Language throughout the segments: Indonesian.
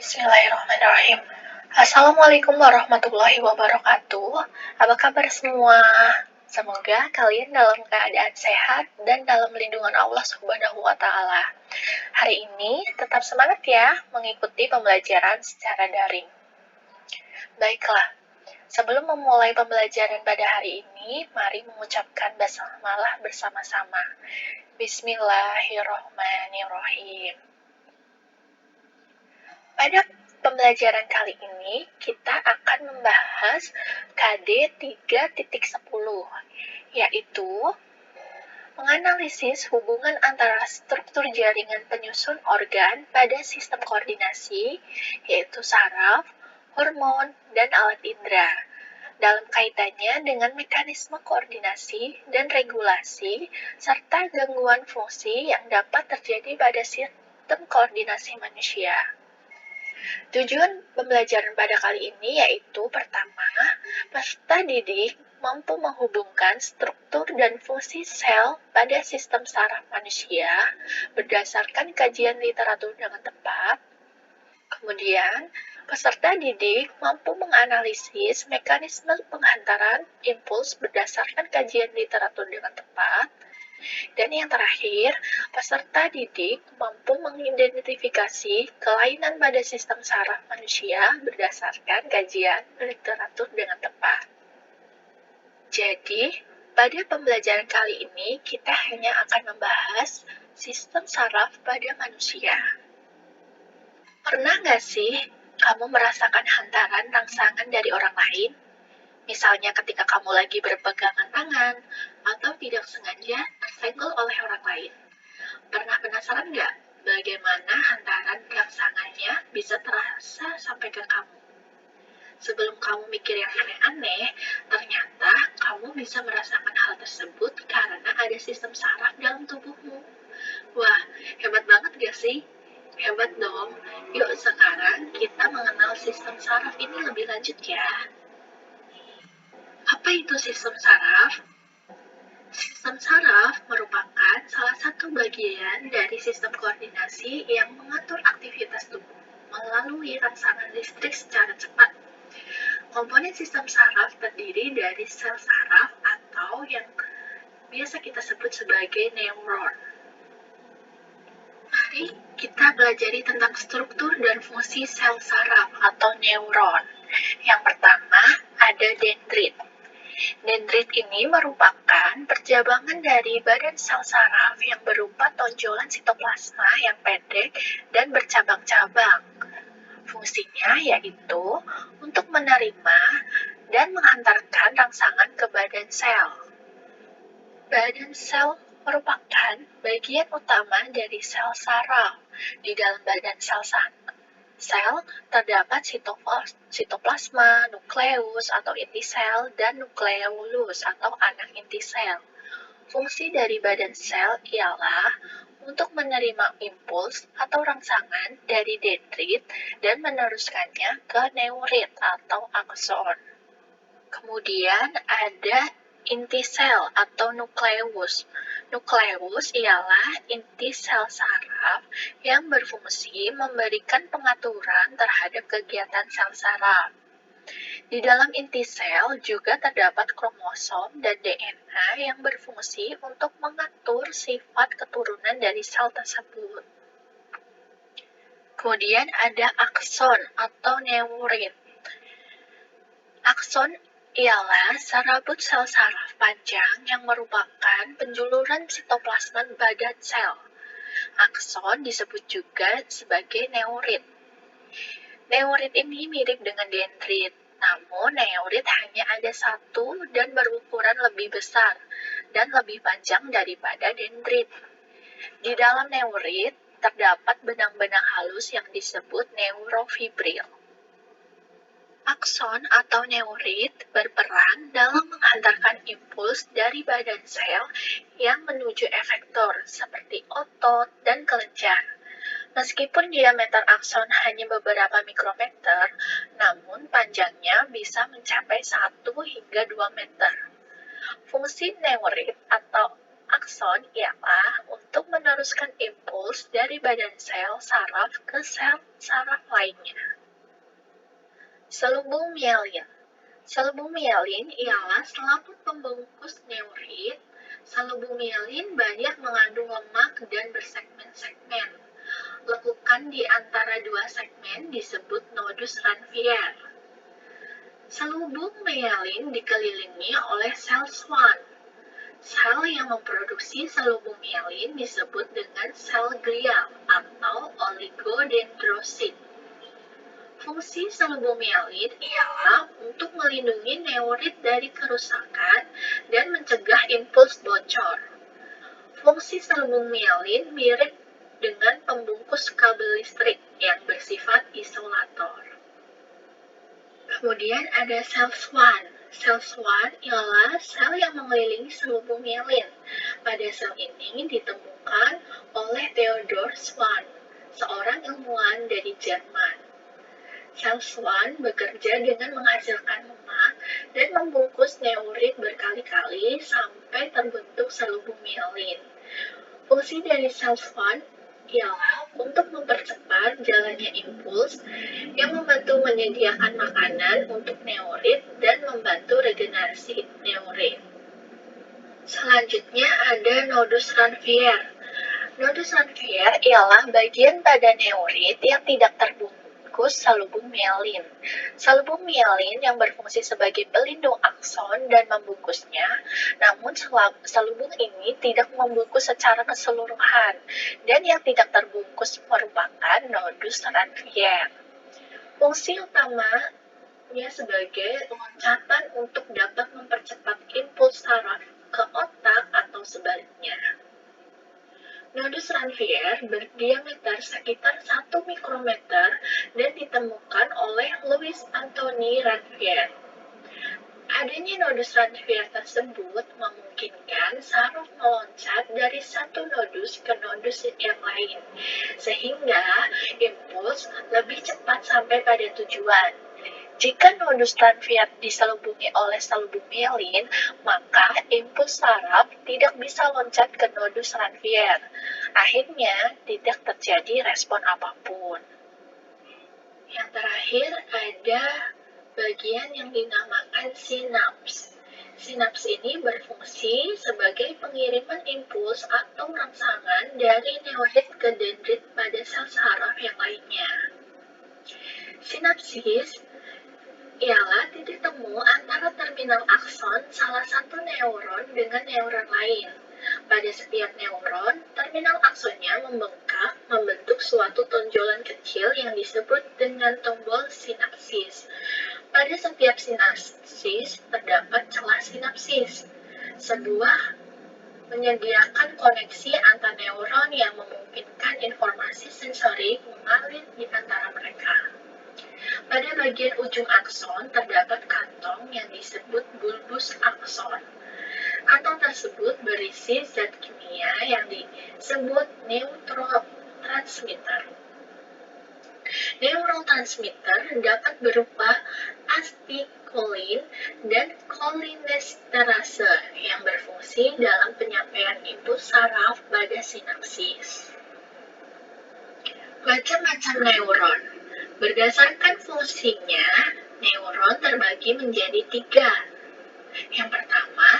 Bismillahirrahmanirrahim. Assalamualaikum warahmatullahi wabarakatuh. Apa kabar semua? Semoga kalian dalam keadaan sehat dan dalam lindungan Allah Subhanahu wa Ta'ala. Hari ini tetap semangat ya mengikuti pembelajaran secara daring. Baiklah, sebelum memulai pembelajaran pada hari ini, mari mengucapkan basmalah bersama-sama. Bismillahirrahmanirrahim. Pada pembelajaran kali ini, kita akan membahas KD 3.10, yaitu menganalisis hubungan antara struktur jaringan penyusun organ pada sistem koordinasi, yaitu saraf, hormon, dan alat indera, dalam kaitannya dengan mekanisme koordinasi dan regulasi, serta gangguan fungsi yang dapat terjadi pada sistem koordinasi manusia. Tujuan pembelajaran pada kali ini yaitu pertama, peserta didik mampu menghubungkan struktur dan fungsi sel pada sistem saraf manusia berdasarkan kajian literatur dengan tepat. Kemudian, peserta didik mampu menganalisis mekanisme penghantaran impuls berdasarkan kajian literatur dengan tepat. Dan yang terakhir, peserta didik mampu mengidentifikasi kelainan pada sistem saraf manusia berdasarkan kajian literatur dengan tepat. Jadi, pada pembelajaran kali ini, kita hanya akan membahas sistem saraf pada manusia. Pernah nggak sih kamu merasakan hantaran rangsangan dari orang lain? Misalnya ketika kamu lagi berpegangan tangan, atau tidak sengaja tersenggol oleh orang lain. Pernah penasaran nggak bagaimana hantaran rangsangannya bisa terasa sampai ke kamu? Sebelum kamu mikir yang aneh-aneh, ternyata kamu bisa merasakan hal tersebut karena ada sistem saraf dalam tubuhmu. Wah, hebat banget gak sih? Hebat dong. Yuk sekarang kita mengenal sistem saraf ini lebih lanjut ya. Apa itu sistem saraf? Sistem saraf merupakan salah satu bagian dari sistem koordinasi yang mengatur aktivitas tubuh melalui rangsangan listrik secara cepat. Komponen sistem saraf terdiri dari sel saraf atau yang biasa kita sebut sebagai neuron. Mari kita pelajari tentang struktur dan fungsi sel saraf atau neuron. Yang pertama, ada dendrit. Dendrit ini merupakan percabangan dari badan sel saraf yang berupa tonjolan sitoplasma yang pendek dan bercabang-cabang. Fungsinya yaitu untuk menerima dan menghantarkan rangsangan ke badan sel. Badan sel merupakan bagian utama dari sel saraf. Di dalam badan sel terdapat sitoplasma, nukleus atau inti sel, dan nukleolus atau anak inti sel. Fungsi dari badan sel ialah untuk menerima impuls atau rangsangan dari dendrit dan meneruskannya ke neurit atau akson. Kemudian ada inti sel atau nukleus. Nukleus ialah inti sel saraf yang berfungsi memberikan pengaturan terhadap kegiatan sel saraf. Di dalam inti sel juga terdapat kromosom dan DNA yang berfungsi untuk mengatur sifat keturunan dari sel tersebut. Kemudian ada akson atau neurit. Akson ialah serabut sel saraf panjang yang merupakan penjuluran sitoplasma badan sel. Akson disebut juga sebagai neurit. Neurit ini mirip dengan dendrit, namun neurit hanya ada satu dan berukuran lebih besar dan lebih panjang daripada dendrit. Di dalam neurit terdapat benang-benang halus yang disebut neurofibril. Akson atau neurit berperan dalam menghantarkan impuls dari badan sel yang menuju efektor seperti otot dan kelenjar. Meskipun diameter akson hanya beberapa mikrometer, namun panjangnya bisa mencapai 1 hingga 2 meter. Fungsi neurit atau akson ialah untuk meneruskan impuls impuls dari badan sel saraf ke sel saraf lainnya. Selubung mielin. Selubung mielin ialah selaput pembungkus neurit. Selubung mielin banyak mengandung lemak dan bersegmen-segmen. Lekukan di antara dua segmen disebut nodus Ranvier. Selubung mielin dikelilingi oleh sel Schwann. Sel yang memproduksi selubung mielin disebut dengan sel glial atau oligodendrosit. Fungsi selubung mielin ialah untuk melindungi neurit dari kerusakan dan mencegah impuls bocor. Fungsi selubung mielin mirip dengan pembungkus kabel listrik yang bersifat isolator. Kemudian ada sel Schwann. Sel Schwann ialah sel yang mengelilingi selubung mielin. Pada sel ini ditemukan oleh Theodor Schwann, seorang ilmuwan dari Jerman. Sel Schwann bekerja dengan menghasilkan lemak dan membungkus neurit berkali-kali sampai terbentuk selubung mielin. Fungsi dari sel Schwann ialah untuk mempercepat jalannya impuls yang membantu menyediakan makanan untuk neurit dan membantu regenerasi neurit. Selanjutnya ada nodus Ranvier. Nodus Ranvier ialah bagian pada neurit yang tidak terbungkus selubung mielin. Selubung mielin yang berfungsi sebagai pelindung akson dan membungkusnya, namun selubung ini tidak membungkus secara keseluruhan, dan yang tidak terbungkus merupakan nodus Ranvier. Fungsi utamanya sebagai loncatan untuk dapat mempercepat impuls saraf ke otak atau sebaliknya. Nodus Ranvier berdiameter sekitar 1 mikrometer dan ditemukan oleh Louis Anthony Ranvier. Adanya nodus Ranvier tersebut memungkinkan saraf meloncat dari satu nodus ke nodus yang lain, sehingga impuls lebih cepat sampai pada tujuan. Jika nodus Ranvier diselubungi oleh selubung mielin, maka impuls saraf tidak bisa loncat ke nodus Ranvier. Akhirnya, tidak terjadi respon apapun. Yang terakhir ada bagian yang dinamakan sinaps. Sinaps ini berfungsi sebagai pengiriman impuls atau rangsangan dari neurit ke dendrit pada sel saraf yang lainnya. Sinapsis ialah titik temu antara terminal akson salah satu neuron dengan neuron lain. Pada setiap neuron, terminal aksonnya membengkak membentuk suatu tonjolan kecil yang disebut dengan tombol sinapsis. Pada setiap sinapsis terdapat celah sinapsis, sebuah menyediakan koneksi antar neuron yang memungkinkan informasi sensorik mengalir di antara mereka. Pada bagian ujung akson terdapat kantong yang disebut bulbus akson. Kantong tersebut berisi zat kimia yang disebut neurotransmitter. Neurotransmitter dapat berupa asetilkolin dan kolinesterase yang berfungsi dalam penyampaian impuls saraf pada sinapsis. Macam-macam neuron. Berdasarkan fungsinya, neuron terbagi menjadi 3. Yang pertama,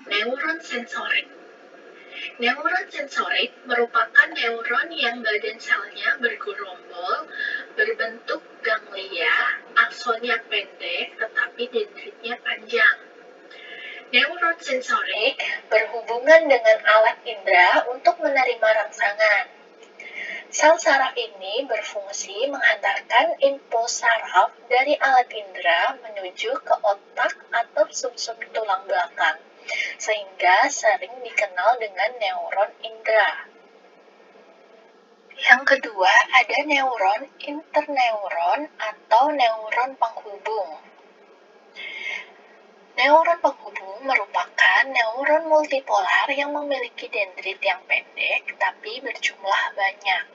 neuron sensorik. Neuron sensorik merupakan neuron yang badan selnya bergerombol, berbentuk ganglia, aksonnya pendek tetapi dendritnya panjang. Neuron sensorik berhubungan dengan alat indera untuk menerima rangsangan. Sel saraf ini berfungsi menghantarkan impuls saraf dari alat indera menuju ke otak atau sumsum tulang belakang, sehingga sering dikenal dengan neuron indera. Yang kedua, ada neuron interneuron atau neuron penghubung. Neuron penghubung merupakan neuron multipolar yang memiliki dendrit yang pendek tapi berjumlah banyak,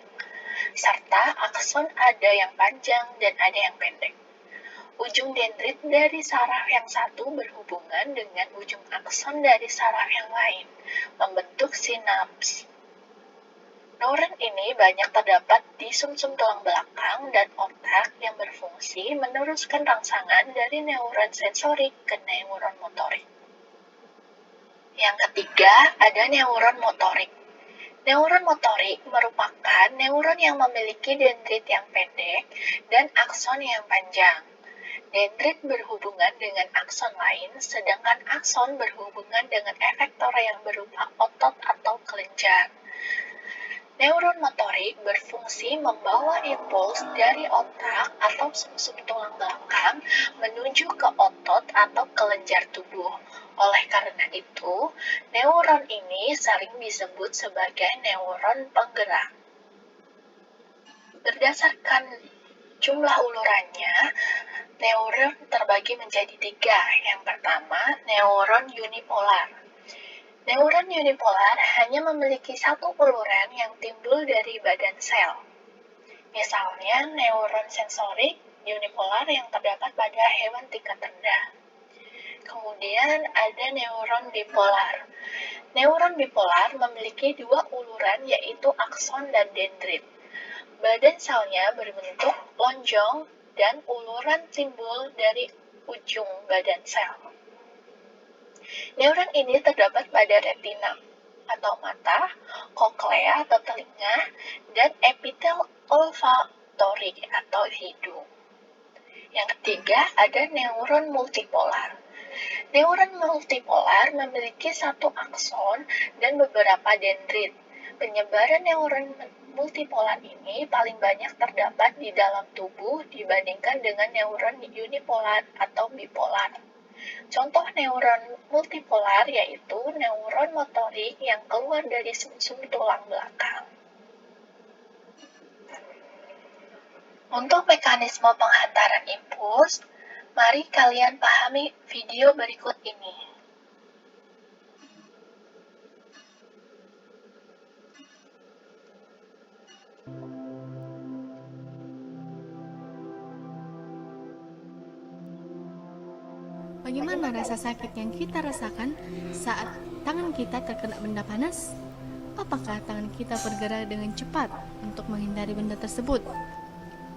serta akson ada yang panjang dan ada yang pendek. Ujung dendrit dari saraf yang satu berhubungan dengan ujung akson dari saraf yang lain, membentuk sinaps. Neuron ini banyak terdapat di sumsum tulang belakang dan otak yang berfungsi meneruskan rangsangan dari neuron sensorik ke neuron motorik. Yang ketiga, ada neuron motorik. Neuron motorik merupakan neuron yang memiliki dendrit yang pendek dan akson yang panjang. Dendrit berhubungan dengan akson lain, sedangkan akson berhubungan dengan efektor yang berupa otot atau kelenjar. Neuron motorik berfungsi membawa impuls dari otak atau sumsum tulang belakang menuju ke otot atau kelenjar tubuh. Oleh karena itu, neuron ini sering disebut sebagai neuron penggerak. Berdasarkan jumlah ulurannya, neuron terbagi menjadi 3. Yang pertama, neuron unipolar. Neuron unipolar hanya memiliki satu uluran yang timbul dari badan sel. Misalnya, neuron sensorik unipolar yang terdapat pada hewan tingkat rendah. Kemudian ada neuron bipolar. Neuron bipolar memiliki 2 uluran yaitu akson dan dendrit. Badan selnya berbentuk lonjong dan uluran timbul dari ujung badan sel. Neuron ini terdapat pada retina atau mata, koklea atau telinga, dan epitel olfaktori atau hidung. Yang ketiga, ada neuron multipolar. Neuron multipolar memiliki satu akson dan beberapa dendrit. Penyebaran neuron multipolar ini paling banyak terdapat di dalam tubuh dibandingkan dengan neuron unipolar atau bipolar. Contoh neuron multipolar yaitu neuron motorik yang keluar dari sumsum tulang belakang. Untuk mekanisme penghantaran impuls, mari kalian pahami video berikut ini. Bagaimana rasa sakit yang kita rasakan saat tangan kita terkena benda panas? Apakah tangan kita bergerak dengan cepat untuk menghindari benda tersebut?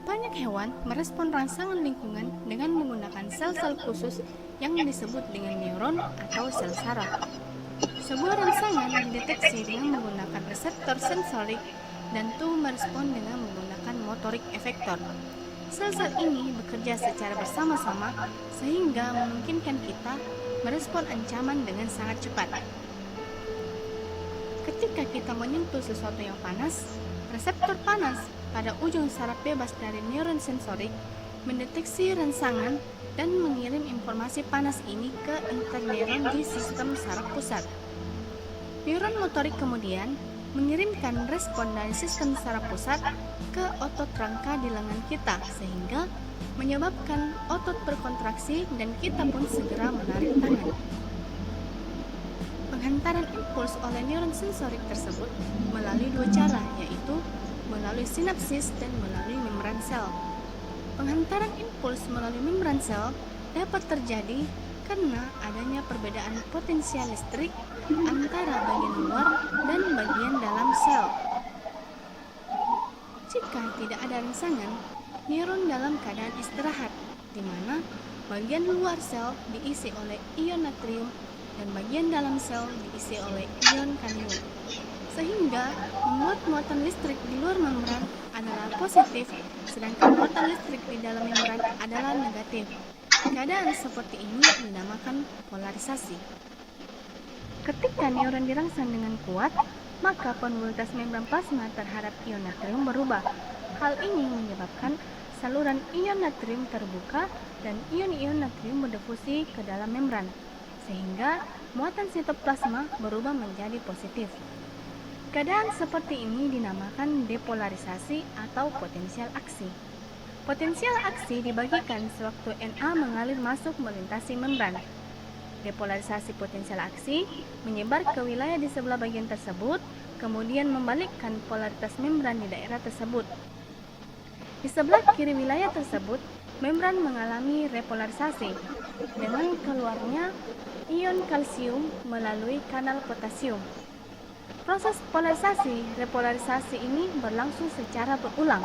Banyak hewan merespon rangsangan lingkungan dengan menggunakan sel-sel khusus yang disebut dengan neuron atau sel saraf. Sebuah rangsangan dideteksi dengan menggunakan reseptor sensorik dan tubuh merespon dengan menggunakan motorik efektor. Sel-sel ini bekerja secara bersama-sama sehingga memungkinkan kita merespon ancaman dengan sangat cepat. Ketika kita menyentuh sesuatu yang panas, reseptor panas pada ujung saraf bebas dari neuron sensorik mendeteksi rangsangan dan mengirim informasi panas ini ke interneuron di sistem saraf pusat. Neuron motorik kemudian mengirimkan respon dari sistem saraf pusat ke otot rangka di lengan kita sehingga menyebabkan otot berkontraksi dan kita pun segera menarik tangan. Penghantaran impuls oleh neuron sensorik tersebut melalui 2 cara, yaitu melalui sinapsis dan melalui membran sel. Penghantaran impuls melalui membran sel dapat terjadi karena adanya perbedaan potensial listrik antara bagian luar dan bagian dalam sel. Jika tidak ada rangsangan, neuron dalam keadaan istirahat, di mana bagian luar sel diisi oleh ion natrium dan bagian dalam sel diisi oleh ion kalium, sehingga membuat muatan listrik di luar membran adalah positif, sedangkan muatan listrik di dalam membran adalah negatif. Keadaan seperti ini dinamakan polarisasi. Ketika neuron dirangsang dengan kuat, maka poluitas membran plasma terhadap ion natrium berubah. Hal ini menyebabkan saluran ion natrium terbuka dan ion-ion natrium berdifusi ke dalam membran, sehingga muatan sitoplasma berubah menjadi positif. Keadaan seperti ini dinamakan depolarisasi atau potensial aksi. Potensial aksi dibagikan sewaktu Na mengalir masuk melintasi membran. Depolarisasi potensial aksi menyebar ke wilayah di sebelah bagian tersebut, kemudian membalikkan polaritas membran di daerah tersebut. Di sebelah kiri wilayah tersebut, membran mengalami repolarisasi dengan keluarnya ion kalsium melalui kanal potasium. Proses polarisasi repolarisasi ini berlangsung secara berulang.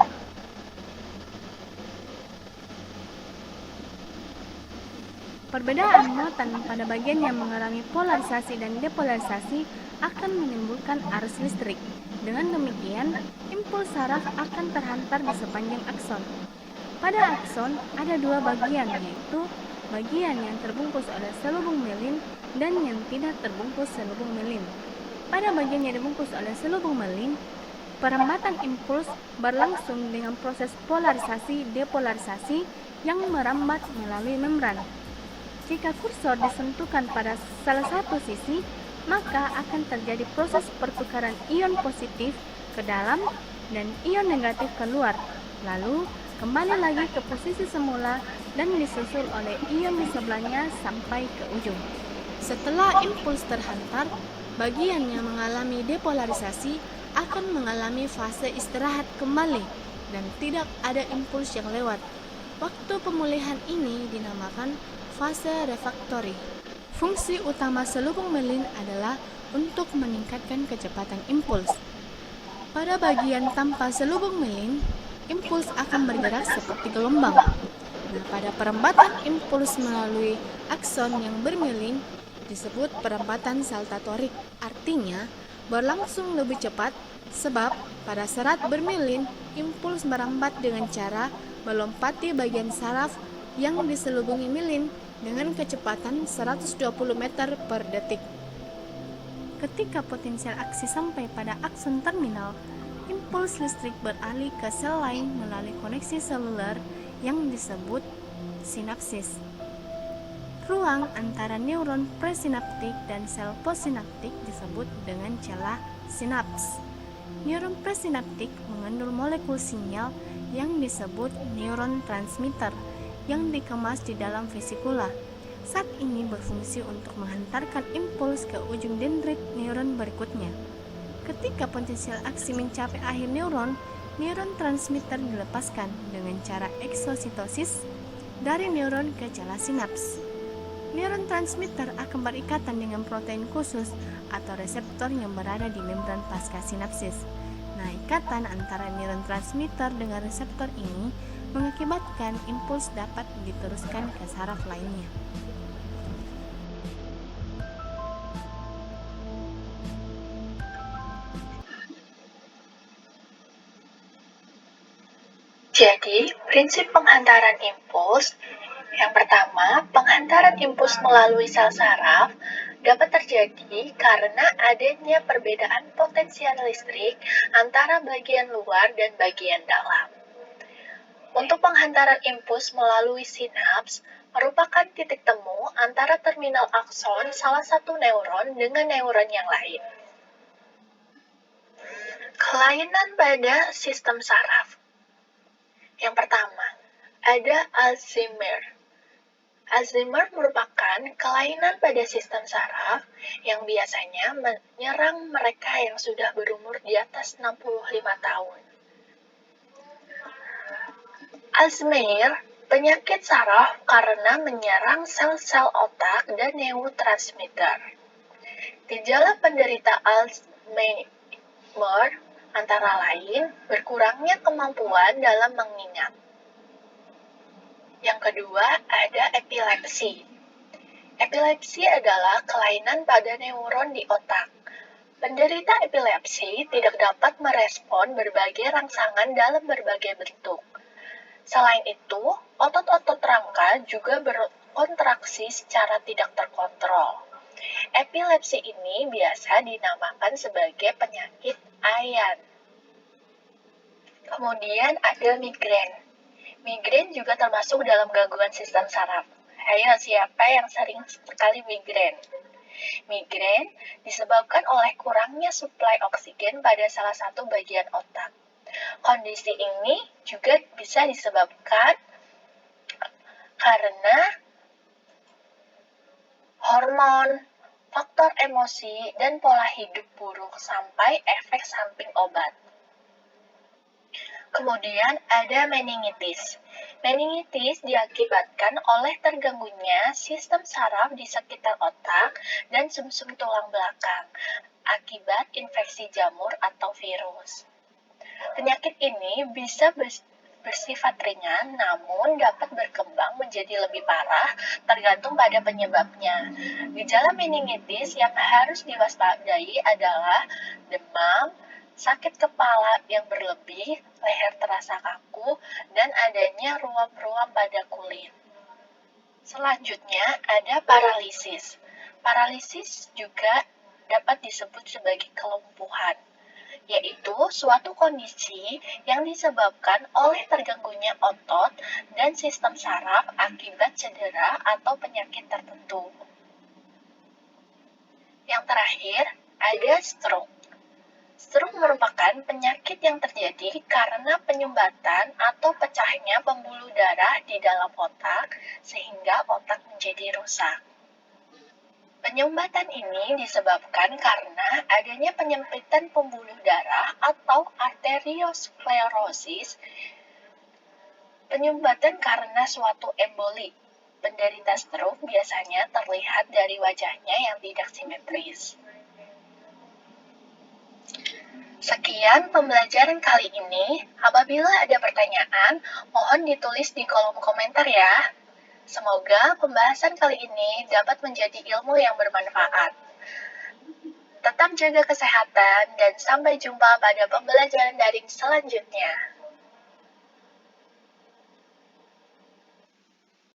Perbedaan muatan pada bagian yang mengalami polarisasi dan depolarisasi akan menimbulkan arus listrik. Dengan demikian, impuls saraf akan terhantar di sepanjang akson. Pada akson ada dua bagian, yaitu bagian yang terbungkus oleh selubung melin dan yang tidak terbungkus selubung melin. Pada bagian yang dibungkus oleh selubung melin, perambatan impuls berlangsung dengan proses polarisasi-depolarisasi yang merambat melalui membran. Jika kursor disentuhkan pada salah satu sisi, maka akan terjadi proses pertukaran ion positif ke dalam dan ion negatif keluar, lalu kembali lagi ke posisi semula dan disusul oleh ion di sebelahnya sampai ke ujung. Setelah impuls terhantar, bagian yang mengalami depolarisasi akan mengalami fase istirahat kembali dan tidak ada impuls yang lewat. Waktu pemulihan ini dinamakan fase refraktori. Fungsi utama selubung melin adalah untuk meningkatkan kecepatan impuls. Pada bagian tanpa selubung melin, impuls akan bergerak seperti gelombang. Nah, pada perambatan impuls melalui akson yang bermelin disebut perambatan saltatorik. Artinya, berlangsung lebih cepat sebab pada serat bermelin, impuls merambat dengan cara melompati bagian saraf yang diselubungi melin dengan kecepatan 120 meter per detik. Ketika potensial aksi sampai pada akson terminal, impuls listrik beralih ke sel lain melalui koneksi seluler yang disebut sinapsis. Ruang antara neuron presinaptik dan sel postsinaptik disebut dengan celah sinaps. Neuron presinaptik mengandung molekul sinyal yang disebut neuron transmitter yang dikemas di dalam vesikula. Saat ini berfungsi untuk menghantarkan impuls ke ujung dendrit neuron berikutnya. Ketika potensial aksi mencapai akhir neuron, neuron transmitter dilepaskan dengan cara eksositosis dari neuron ke celah sinaps. Neuron transmitter akan berikatan dengan protein khusus atau reseptor yang berada di membran pasca sinapsis. Nah, ikatan antara neuron transmitter dengan reseptor ini mengakibatkan impuls dapat diteruskan ke saraf lainnya. Jadi, prinsip penghantaran impuls yang pertama, penghantaran impuls melalui sel saraf dapat terjadi karena adanya perbedaan potensial listrik antara bagian luar dan bagian dalam. Untuk penghantaran impuls melalui sinaps merupakan titik temu antara terminal akson salah satu neuron dengan neuron yang lain. Kelainan pada sistem saraf. Yang pertama, ada Alzheimer. Alzheimer merupakan kelainan pada sistem saraf yang biasanya menyerang mereka yang sudah berumur di atas 65 tahun. Alzheimer penyakit saraf karena menyerang sel-sel otak dan neurotransmitter. Gejala penderita Alzheimer antara lain berkurangnya kemampuan dalam mengingat. Yang kedua, ada epilepsi. Epilepsi adalah kelainan pada neuron di otak. Penderita epilepsi tidak dapat merespon berbagai rangsangan dalam berbagai bentuk. Selain itu, otot-otot rangka juga berkontraksi secara tidak terkontrol. Epilepsi ini biasa dinamakan sebagai penyakit Ayan. Kemudian ada migrain. Migrain juga termasuk dalam gangguan sistem saraf. Ayo, siapa yang sering sekali migrain? Migrain disebabkan oleh kurangnya suplai oksigen pada salah satu bagian otak. Kondisi ini juga bisa disebabkan karena hormon, faktor emosi, dan pola hidup buruk sampai efek samping obat. Kemudian ada meningitis. Meningitis diakibatkan oleh terganggunya sistem saraf di sekitar otak dan sumsum tulang belakang. akibat infeksi jamur atau virus. Penyakit ini bisa bersifat ringan, namun dapat berkembang menjadi lebih parah tergantung pada penyebabnya. Gejala meningitis yang harus diwaspadai adalah demam, sakit kepala yang berlebih, leher terasa kaku, dan adanya ruam-ruam pada kulit. Selanjutnya ada paralisis. Paralisis juga dapat disebut sebagai kelumpuhan, yaitu suatu kondisi yang disebabkan oleh terganggunya otot dan sistem saraf akibat cedera atau penyakit tertentu. Yang terakhir, ada stroke. Stroke merupakan penyakit yang terjadi karena penyumbatan atau pecahnya pembuluh darah di dalam otak sehingga otak menjadi rusak. Penyumbatan ini disebabkan karena adanya penyempitan pembuluh darah atau arteriosklerosis. Penyumbatan karena suatu emboli. Penderita stroke biasanya terlihat dari wajahnya yang tidak simetris. Sekian pembelajaran kali ini. Apabila ada pertanyaan, mohon ditulis di kolom komentar ya. Semoga pembahasan kali ini dapat menjadi ilmu yang bermanfaat. Tetap jaga kesehatan dan sampai jumpa pada pembelajaran daring selanjutnya.